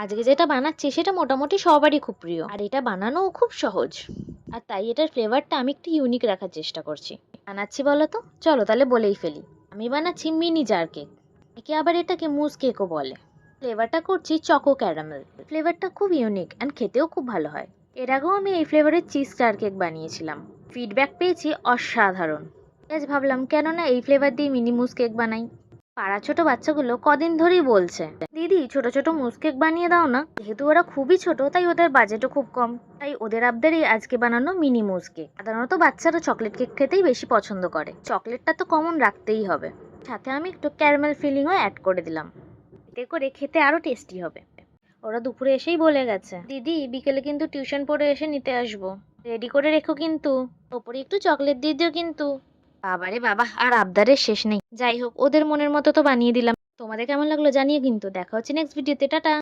আজকে যেটা বানাচ্ছি সেটা মোটামুটি সবারই খুব প্রিয়, আর এটা বানানোও খুব সহজ। আর তাই এটার ফ্লেভারটা আমি একটু ইউনিক রাখার চেষ্টা করছি। বানাচ্ছি বলো তো, চলো তাহলে বলেই ফেলি। আমি বানাচ্ছি মিনি জার কেক। একে আবার এটাকে মুজ কেকও বলে। ফ্লেভারটা করছি চকো ক্যারামেল। ফ্লেভারটা খুব ইউনিক অ্যান্ড খেতেও খুব ভালো হয়। এর আগেও আমি এই ফ্লেভারের চিজ স্টার কেক বানিয়েছিলাম, ফিডব্যাক পেয়েছি অসাধারণ। আজ ভাবলাম কেন না এই ফ্লেভার দিয়ে মিনি মুজ কেক বানাই। পাড়া ছোট বাচ্চাগুলো কদিন ধরেই বলছে, দিদি ছোট ছোট মুজ কেক বানিয়ে দাও না। যেহেতু ওরা খুবই ছোট তাই ওদের বাজেটও খুব কম, তাই ওদের আবদারেই আজকে বানানো মিনি মুজ কেক। সাধারণত বাচ্চারা চকলেট কেক খেতেই বেশি পছন্দ করে, চকলেটটা তো কমন রাখতেই হবে। সাথে আমি একটু ক্যারামেল ফিলিংও অ্যাড করে দিলাম, এতে করে খেতে আরো টেস্টি হবে। ওরা দুপুরে এসেই বলে গেছে, দিদি বিকেলে কিন্তু টিউশন পড়ে এসে নিতে আসবো, রেডি করে রেখো কিন্তু, ওপরে একটু চকলেট দিয়ে দিও কিন্তু। বাবারে বাবা, আর আবদারের শেষ নেই। যাই হোক, ওদের মনের মতো তো বানিয়ে দিলাম। তোমাদের কেমন লাগলো জানিয়ে কিন্তু। দেখা হচ্ছে নেক্সট ভিডিওতে। টাটা।